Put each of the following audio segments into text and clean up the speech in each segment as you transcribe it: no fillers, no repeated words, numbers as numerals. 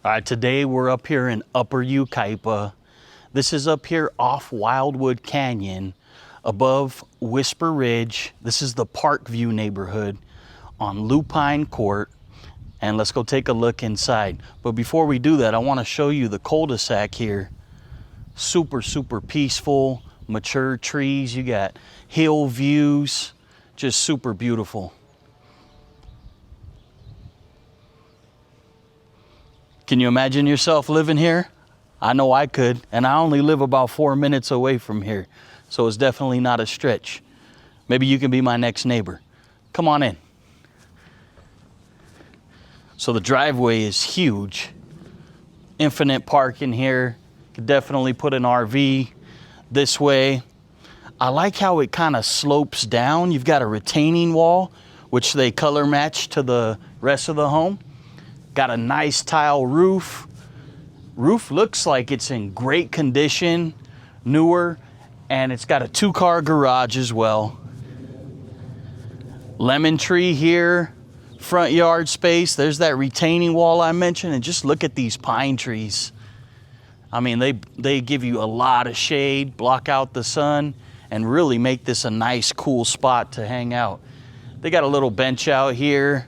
All right, today we're up here in Upper Yucaipa. This is up here off Wildwood Canyon, above Whisper Ridge. This is the Parkview neighborhood on Lupine Court. And let's go take a look inside. But before we do that, I want to show you the cul-de-sac here. Super, super peaceful, mature trees. You got hill views, just super beautiful. Can you imagine yourself living here? I know I could, and I only live about 4 minutes away from here, so it's definitely not a stretch. Maybe you can be my next neighbor. Come on in. So the driveway is huge. Infinite parking here. Could definitely put an RV this way. I like how it kind of slopes down. You've got a retaining wall, which they color match to the rest of the home. Got a nice tile roof. Roof looks like it's in great condition, newer, and it's got a 2-car garage as well. Lemon tree here, front yard space. There's that retaining wall I mentioned, and just look at these pine trees. I mean, they give you a lot of shade, block out the sun, and really make this a nice, cool spot to hang out. They got a little bench out here.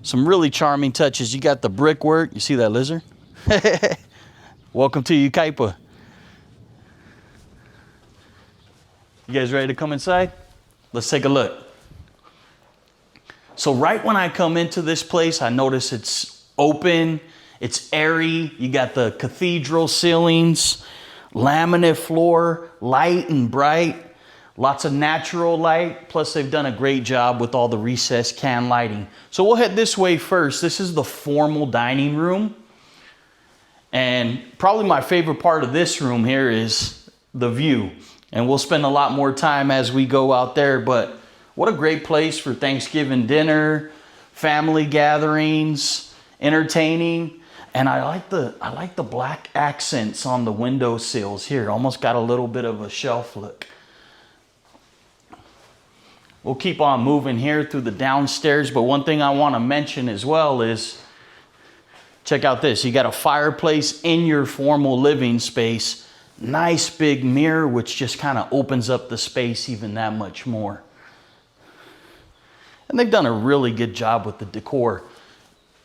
Some really charming touches. You got the brickwork. You see that lizard? Welcome to Yucaipa. You guys ready to come inside? Let's take a look. So right when I come into this place, I notice it's open, it's airy. You got the cathedral ceilings, laminate floor, light and bright. Lots of natural light, plus they've done a great job with all the recessed can lighting. So we'll head this way first. This is the formal dining room. And probably my favorite part of this room here is the view. And we'll spend a lot more time as we go out there, but what a great place for Thanksgiving dinner, family gatherings, entertaining. And I like the black accents on the window sills here. Almost got a little bit of a shelf look. We'll keep on moving here through the downstairs, but one thing I want to mention as well is, check out this. You got a fireplace in your formal living space. Nice big mirror, which just kind of opens up the space even that much more. And they've done a really good job with the decor.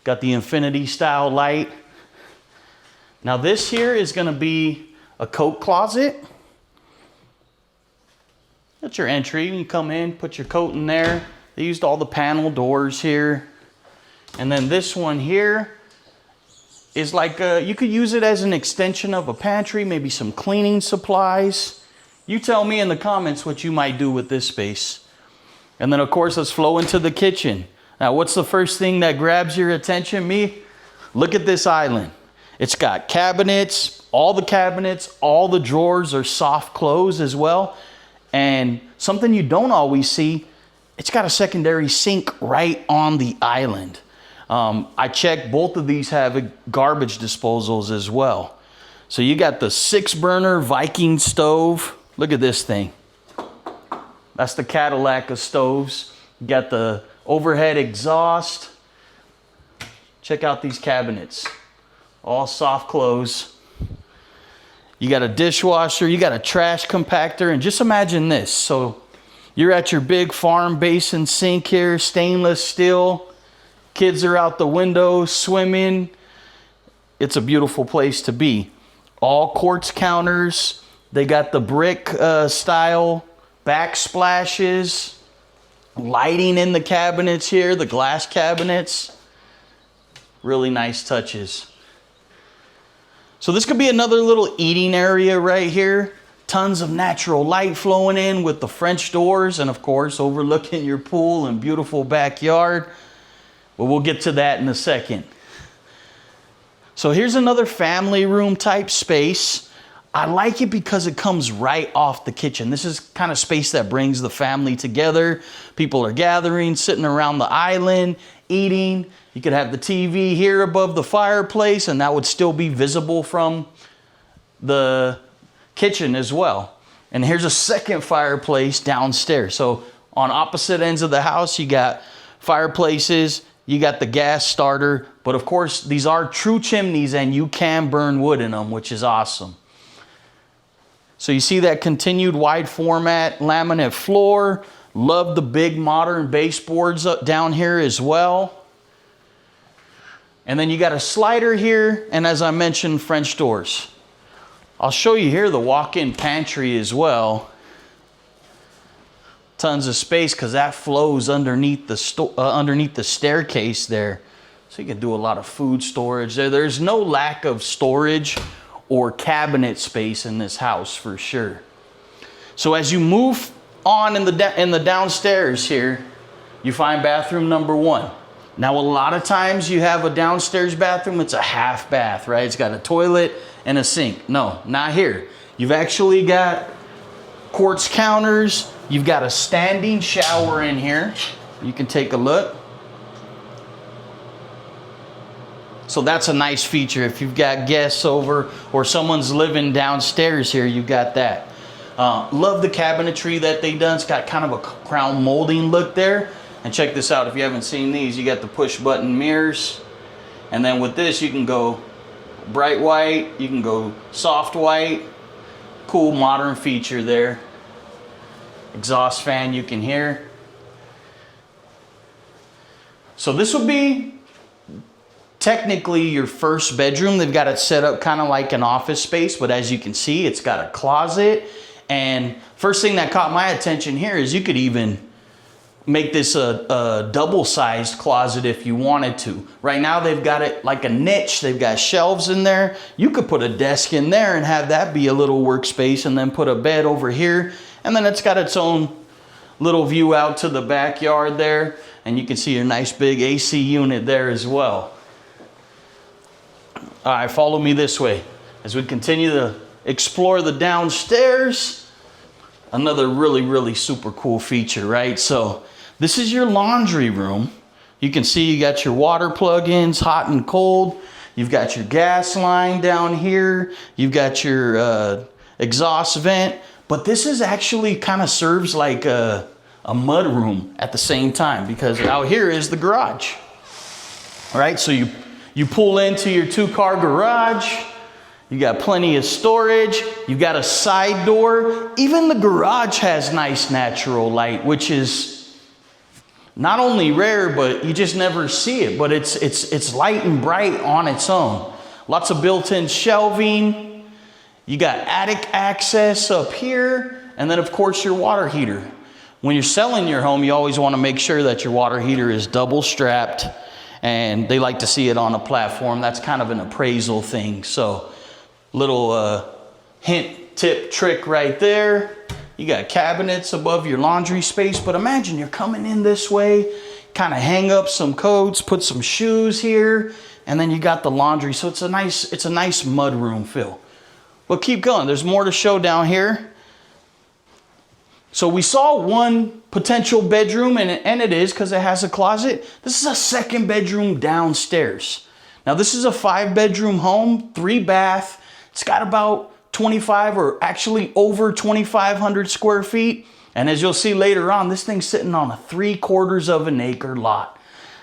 Got the infinity style light. Now this here is going to be a coat closet. That's your entry. You come in, put your coat in there. They used all the panel doors here. And then this one here is like, you could use it as an extension of a pantry, maybe some cleaning supplies. You tell me in the comments what you might do with this space. And then of course, let's flow into the kitchen. Now, what's the first thing that grabs your attention? Me? Look at this island. It's got cabinets, all the drawers are soft close as well. And something you don't always see, it's got a secondary sink right on the island. I checked, both of these have garbage disposals as well. So you got the 6-burner Viking stove. Look at this thing. That's the Cadillac of stoves. You got the overhead exhaust. Check out these cabinets. All soft close. You got a dishwasher, you got a trash compactor, and just imagine this. So you're at your big farm basin sink here, stainless steel. Kids are out the window swimming. It's a beautiful place to be. All quartz counters. They got the brick style backsplashes. Lighting in the cabinets here, the glass cabinets. Really nice touches. So this could be another little eating area right here. Tons of natural light flowing in with the French doors, and of course overlooking your pool and beautiful backyard. But we'll get to that in a second. So here's another family room type space. I like it because it comes right off the kitchen. This is kind of space that brings the family together. People are gathering, sitting around the island, eating. You could have the TV here above the fireplace, and that would still be visible from the kitchen as well. And here's a second fireplace downstairs. So on opposite ends of the house, you got fireplaces, you got the gas starter, But of course, these are true chimneys and you can burn wood in them, which is awesome. So you see that continued wide format laminate floor. Love the big modern baseboards up down here as well. And then you got a slider here, and as I mentioned, French doors. I'll show you here the walk-in pantry as well. Tons of space because that flows underneath the staircase there. So you can do a lot of food storage there. There's no lack of storage or cabinet space in this house for sure. So as you move on in the downstairs here, you find bathroom number 1. Now a lot of times you have a downstairs bathroom, it's a half bath, right? It's got a toilet and a sink. No, not here. You've actually got quartz counters. You've got a standing shower in here. You can take a look. So that's a nice feature. If you've got guests over or someone's living downstairs here, you've got that. Love the cabinetry that they've done. It's got kind of a crown molding look there. And check this out, if you haven't seen these, you got the push button mirrors. And then with this, you can go bright white, you can go soft white. Cool modern feature there. Exhaust fan you can hear. So this will be technically your first bedroom. They've got it set up kind of like an office space, but as you can see, it's got a closet. And first thing that caught my attention here is you could even make this a double-sized closet if you wanted to. Right now they've got it like a niche. They've got shelves in there. You could put a desk in there and have that be a little workspace, and then put a bed over here. And then it's got its own little view out to the backyard there. And you can see a nice big AC unit there as well. All right, follow me this way as we continue to explore the downstairs. Another really, really super cool feature, right? So this is your laundry room. You can see you got your water plug-ins, hot and cold. You've got your gas line down here. You've got your exhaust vent. But this is actually kind of serves like a mud room at the same time, because out here is the garage. All right, so you pull into your 2-car garage. You got plenty of storage. You've got a side door. Even the garage has nice natural light, which is not only rare, but you just never see it. But it's light and bright on its own. Lots of built-in shelving. You got attic access up here. And then, of course, your water heater. When you're selling your home, you always want to make sure that your water heater is double strapped. And they like to see it on a platform. That's kind of an appraisal thing. So little hint, tip, trick right there. You got cabinets above your laundry space. But imagine you're coming in this way, kind of hang up some coats, put some shoes here, and then you got the laundry. So it's a nice mud room feel. But keep going. There's more to show down here. So we saw one potential bedroom, and it is because it has a closet. This is a second bedroom downstairs. Now this is a 5-bedroom home, 3-bath. It's got about 25 or actually over 2,500 square feet. And as you'll see later on, this thing's sitting on a 3/4 of an acre lot.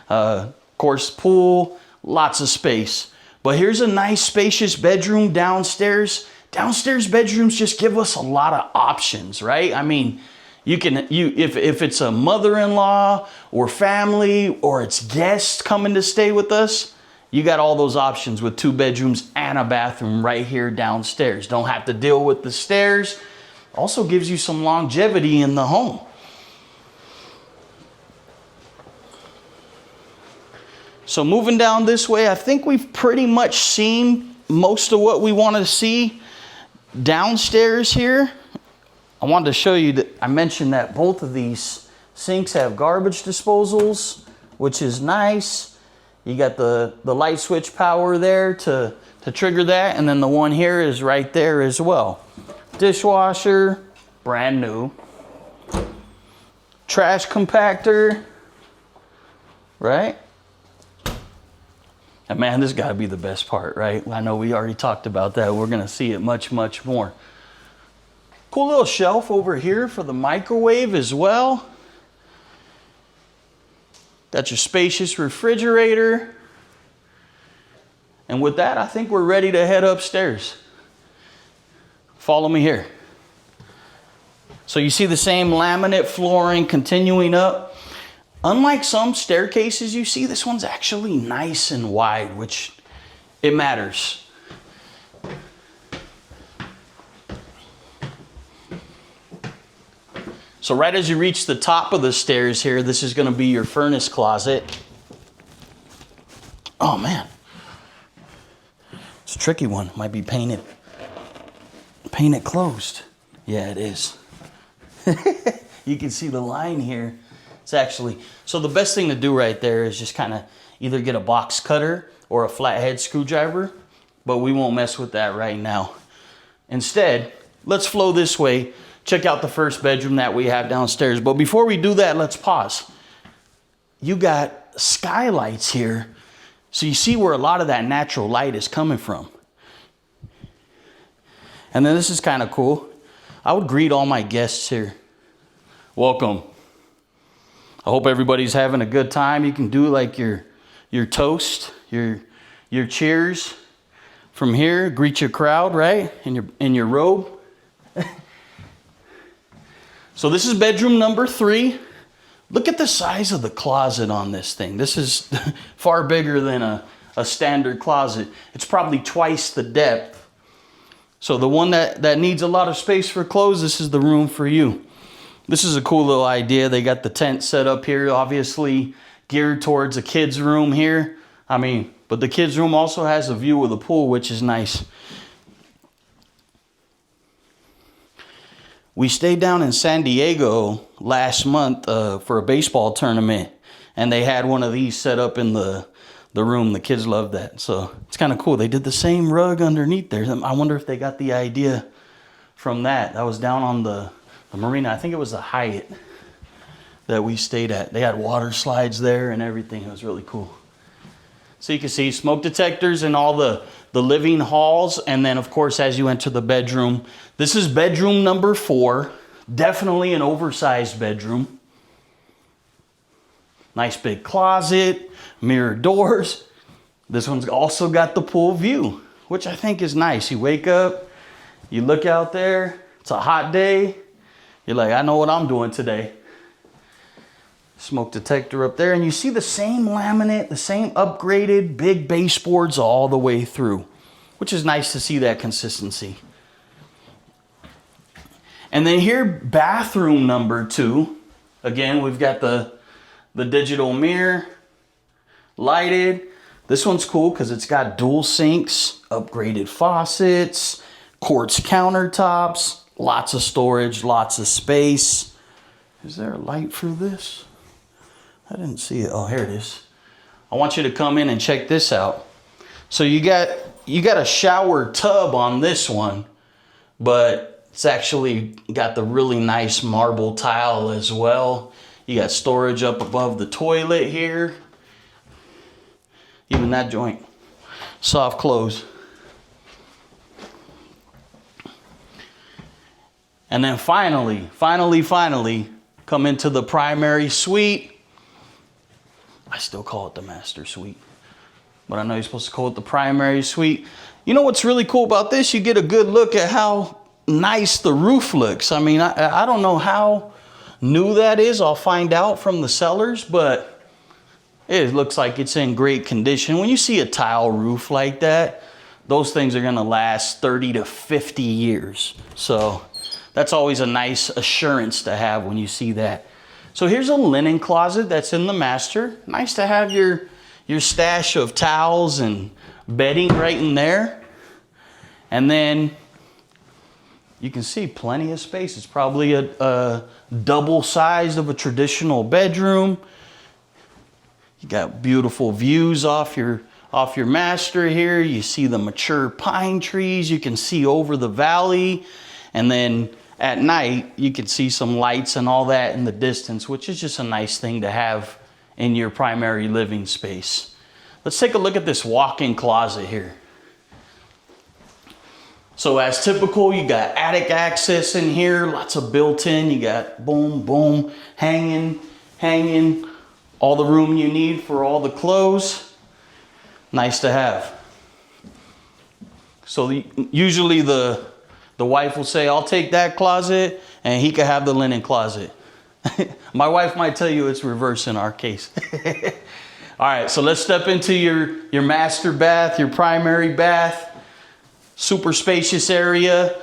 Of course, pool, lots of space. But here's a nice spacious bedroom downstairs. Downstairs bedrooms just give us a lot of options, right? I mean, if it's a mother-in-law or family or it's guests coming to stay with us, you got all those options with 2 bedrooms and a bathroom right here downstairs. Don't have to deal with the stairs. Also gives you some longevity in the home. So moving down this way, I think we've pretty much seen most of what we want to see downstairs here. I wanted to show you that I mentioned that both of these sinks have garbage disposals, which is nice. You got the light switch power there to trigger that, and then the one here is right there as well. Dishwasher, brand new. Trash compactor, right? And man, this got to be the best part, right? I know we already talked about that. We're going to see it much, much more. Cool little shelf over here for the microwave as well. Got your spacious refrigerator. And with that, I think we're ready to head upstairs. Follow me here. So you see the same laminate flooring continuing up. Unlike some staircases you see, this one's actually nice and wide, which it matters. So right as you reach the top of the stairs here, this is going to be your furnace closet. Oh man, it's a tricky one. Might be painted closed. Yeah, it is. You can see the line here. It's actually, so the best thing to do right there is just kind of either get a box cutter or a flathead screwdriver, but we won't mess with that right now. Instead, let's flow this way, check out the first bedroom that we have downstairs. But before we do that, let's pause. You got skylights here, so you see where a lot of that natural light is coming from. And then this is kind of cool. I would greet all my guests here. Welcome. I hope everybody's having a good time. You can do like your toast, your cheers from here. Greet your crowd, right? In your robe. So this is bedroom number 3. Look at the size of the closet on this thing. This is far bigger than a standard closet. It's probably twice the depth. So the one that needs a lot of space for clothes, this is the room for you. This is a cool little idea. They got the tent set up here, obviously geared towards a kid's room here. But the kid's room also has a view of the pool, which is nice. We stayed down in San Diego last month for a baseball tournament, and they had one of these set up in the room. The kids loved that, so it's kind of cool. They did the same rug underneath there. I wonder if they got the idea from that. That was down on the marina. I think it was the Hyatt that we stayed at. They had water slides there and everything. It was really cool. So you can see smoke detectors in all the living halls. And then, of course, as you enter the bedroom, this is bedroom number 4. Definitely an oversized bedroom. Nice big closet, mirror doors. This one's also got the pool view, which I think is nice. You wake up, you look out there, it's a hot day. You're like, I know what I'm doing today. Smoke detector up there, and you see the same laminate, the same upgraded big baseboards all the way through, which is nice to see that consistency. And then here, bathroom number 2. Again, we've got the digital mirror, lighted. This one's cool because it's got dual sinks, upgraded faucets, quartz countertops, lots of storage, lots of space. Is there a light for this? I didn't see it. Oh, here it is. I want you to come in and check this out. So you got a shower tub on this one, but it's actually got the really nice marble tile as well. You got storage up above the toilet here. Even that joint. Soft close. And then finally, come into the primary suite. I still call it the master suite, but I know you're supposed to call it the primary suite. You know what's really cool about this? You get a good look at how nice the roof looks. I mean, I don't know how new that is. I'll find out from the sellers, but it looks like it's in great condition. When you see a tile roof like that, those things are gonna last 30 to 50 years. So that's always a nice assurance to have when you see that. So here's a linen closet that's in the master. Nice to have your stash of towels and bedding right in there. And then you can see plenty of space. It's probably a double size of a traditional bedroom. You got beautiful views off your master here. You see the mature pine trees. You can see over the valley. And then at night, you can see some lights and all that in the distance, which is just a nice thing to have in your primary living space. Let's take a look at this walk-in closet here. So as typical, you got attic access in here, lots of built-in. You got boom, boom, hanging, all the room you need for all the clothes. Nice to have. So usually the wife will say, I'll take that closet and he could have the linen closet. My wife might tell you it's reverse in our case. All right, so let's step into your master bath, your primary bath. Super spacious area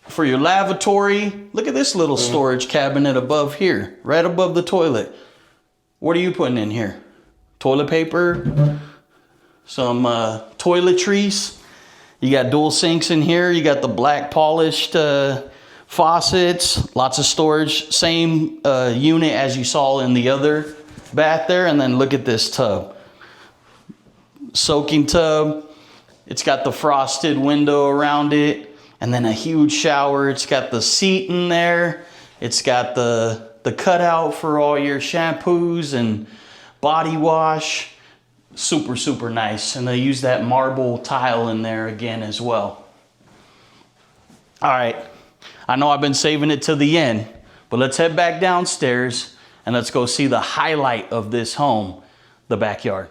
for your lavatory. Look at this little storage cabinet above here, right above the toilet. What are you putting in here? Toilet paper, some toiletries. You got dual sinks in here. You got the black polished faucets, lots of storage. Same unit as you saw in the other bath there. And then look at this tub. Soaking tub. It's got the frosted window around it. And then a huge shower. It's got the seat in there. It's got the cutout for all your shampoos and body wash. Super, super nice. And they use that marble tile in there again as well. All right. I know I've been saving it to the end, but let's head back downstairs and let's go see the highlight of this home, the backyard.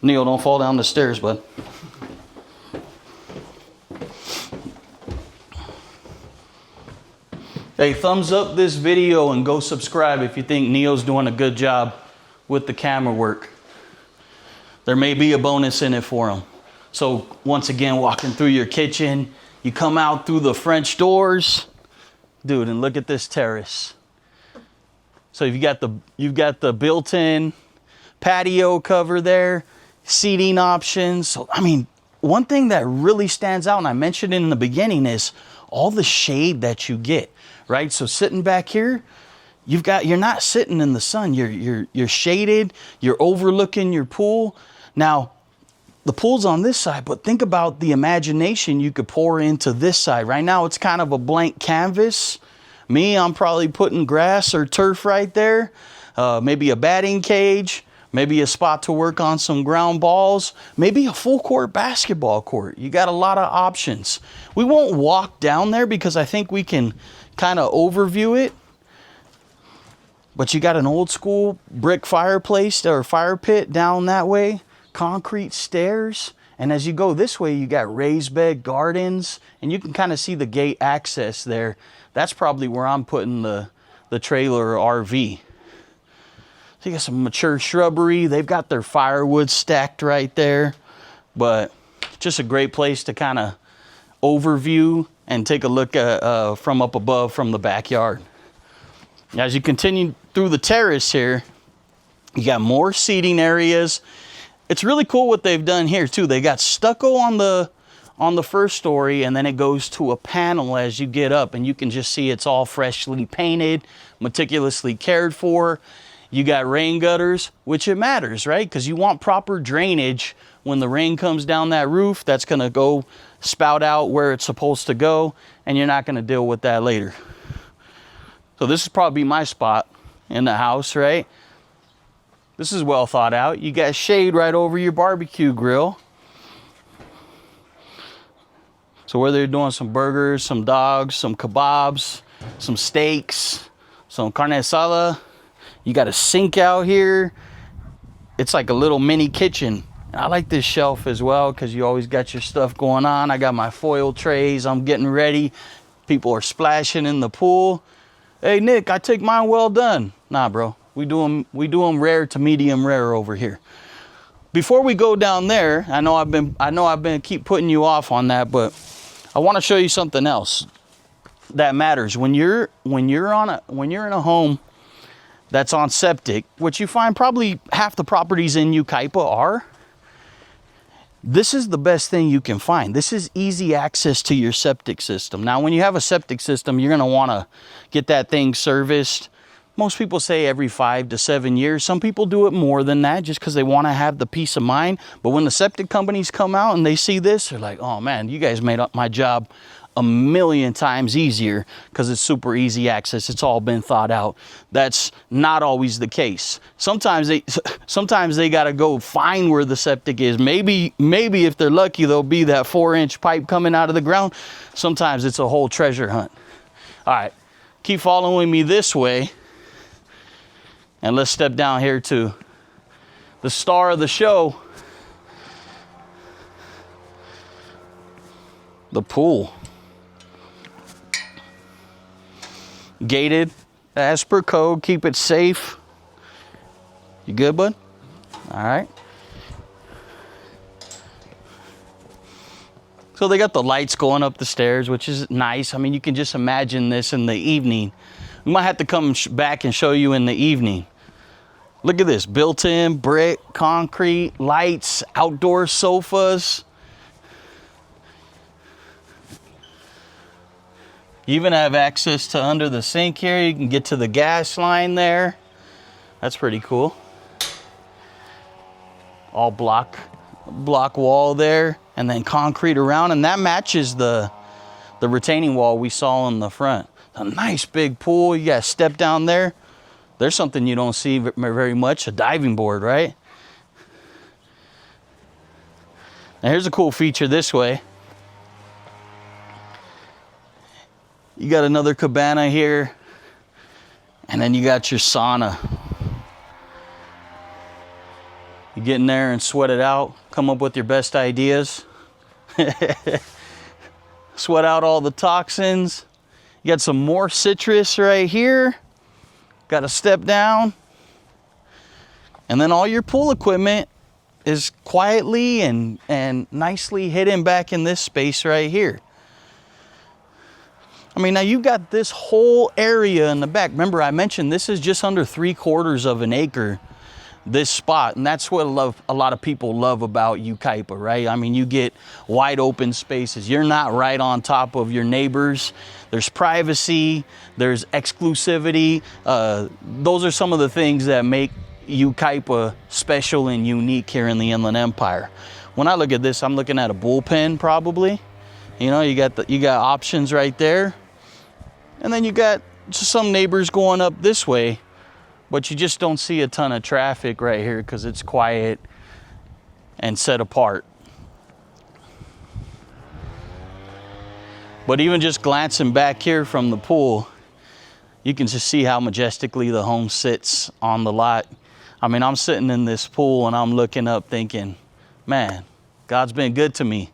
Neil, don't fall down the stairs, bud. Hey, thumbs up this video and go subscribe if you think Neo's doing a good job with the camera work. There may be a bonus in it for him. So once again, walking through your kitchen, you come out through the French doors. Dude, and look at this terrace. So you've got the built-in patio cover there, seating options. So, I mean, one thing that really stands out, and I mentioned it in the beginning, is all the shade that you get, right? So sitting back here, you're not sitting in the sun. You're shaded. You're overlooking your pool. Now, the pool's on this side, but think about the imagination you could pour into this side. Right now, it's kind of a blank canvas. Me, I'm probably putting grass or turf right there. Maybe a batting cage. Maybe a spot to work on some ground balls. Maybe a full court basketball court. You got a lot of options. We won't walk down there because I think we can kind of overview it. But you got an old school brick fireplace or fire pit down that way. Concrete stairs. And as you go this way, you got raised bed gardens. And you can kind of see the gate access there. That's probably where I'm putting the trailer or RV. So you got some mature shrubbery. They've got their firewood stacked right there. But just a great place to kind of overview and take a look at, from up above from the backyard. As you continue through the terrace here, you got more seating areas. It's really cool what they've done here too. They got stucco on the first story, and then it goes to a panel as you get up, and you can just see it's all freshly painted, meticulously cared for. You got rain gutters, which it matters, right? Because you want proper drainage when the rain comes down that roof. That's going to go spout out where it's supposed to go, and you're not going to deal with that later. So this is probably my spot in the house, right? This is well thought out. You got shade right over your barbecue grill. So whether you're doing some burgers, some dogs, some kebabs, some steaks, some carne asada, you got a sink out here. It's like a little mini kitchen. I like this shelf as well because you always got your stuff going on. I got my foil trays. I'm getting ready. People are splashing in the pool. Hey, Nick, I take mine well done. Nah, bro. We do them rare to medium rare over here. Before we go down there, I know I've been keep putting you off on that, but I want to show you something else that matters. When you're in a home that's on septic, which you find probably half the properties in Yucaipa are, this is the best thing you can find. This is easy access to your septic system. Now, when you have a septic system, you're going to want to get that thing serviced. Most people say every 5 to 7 years. Some people do it more than that just because they want to have the peace of mind. But when the septic companies come out and they see this, they're like, oh man, you guys made up my job a million times easier because it's super easy access. It's all been thought out. That's not always the case. Sometimes they got to go find where the septic is. Maybe if they're lucky, there'll be that 4-inch pipe coming out of the ground. Sometimes it's a whole treasure hunt. All right, keep following me this way. And let's step down here to the star of the show, the pool. Gated as per code, keep it safe. You good, bud? All right. So they got the lights going up the stairs, which is nice. I mean, you can just imagine this in the evening. We might have to come back and show you in the evening. Look at this, built-in brick, concrete, lights, outdoor sofas. You even have access to under the sink here. You can get to the gas line there. That's pretty cool. All block wall there, and then concrete around, and that matches the retaining wall we saw in the front. A nice big pool. You got a step down there. There's something you don't see very much, a diving board, right? Now here's a cool feature this way. You got another cabana here, and then you got your sauna. You get in there and sweat it out, come up with your best ideas. Sweat out all the toxins. You got some more citrus right here. Got to step down. And then all your pool equipment is quietly and nicely hidden back in this space right here. I mean, now you've got this whole area in the back. Remember, I mentioned this is just under 3/4 of an acre, this spot. And that's what a lot of people love about Yucaipa, right? I mean, you get wide open spaces. You're not right on top of your neighbors. There's privacy, there's exclusivity. Those are some of the things that make Yucaipa special and unique here in the Inland Empire. When I look at this, I'm looking at a bullpen probably. You know, you got options right there. And then you got just some neighbors going up this way, but you just don't see a ton of traffic right here because it's quiet and set apart. But even just glancing back here from the pool, you can just see how majestically the home sits on the lot. I mean, I'm sitting in this pool and I'm looking up thinking, man, God's been good to me.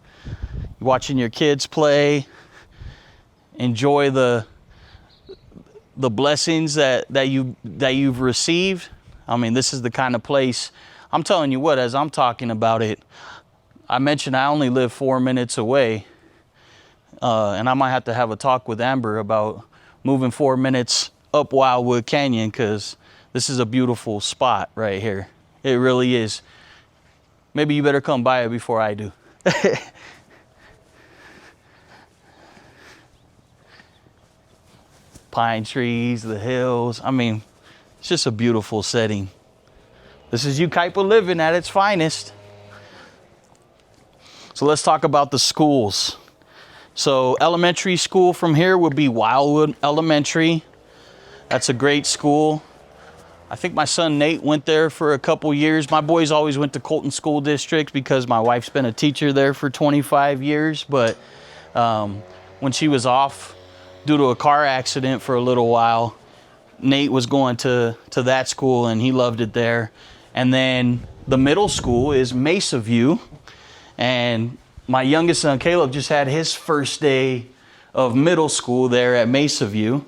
Watching your kids play, enjoy the blessings that you've received. I mean, this is the kind of place, I'm telling you what, as I'm talking about it, I mentioned I only live 4 minutes away, and I might have to have a talk with Amber about moving 4 minutes up Wildwood Canyon, because this is a beautiful spot right here. It really is. Maybe you better come by it before I do. Pine trees, the hills. I mean, it's just a beautiful setting. This is Yucaipa living at its finest. So let's talk about the schools. So elementary school from here would be Wildwood Elementary. That's a great school. I think my son Nate went there for a couple years. My boys always went to Colton School District because my wife's been a teacher there for 25 years. But when she was off due to a car accident for a little while, Nate was going to that school and he loved it there. And then the middle school is Mesa View. And my youngest son Caleb just had his first day of middle school there at Mesa View.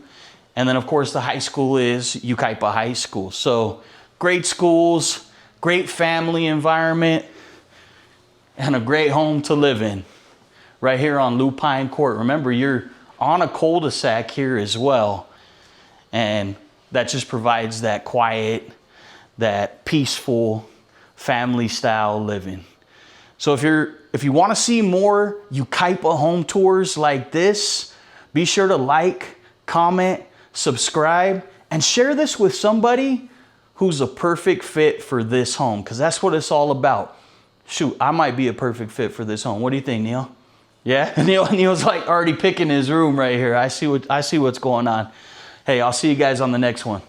And then of course the high school is Yucaipa High School. So great schools, great family environment, and a great home to live in right here on Lupine Court. Remember, you're on a cul-de-sac here as well, and that just provides that quiet, that peaceful family style living. So if you want to see more Yucaipa home tours like this, be sure to like, comment, subscribe, and share this with somebody who's a perfect fit for this home, because that's what it's all about. Shoot, I might be a perfect fit for this home. What do you think, Neil? Yeah, Neil's like already picking his room right here. I see what's going on. Hey, I'll see you guys on the next one.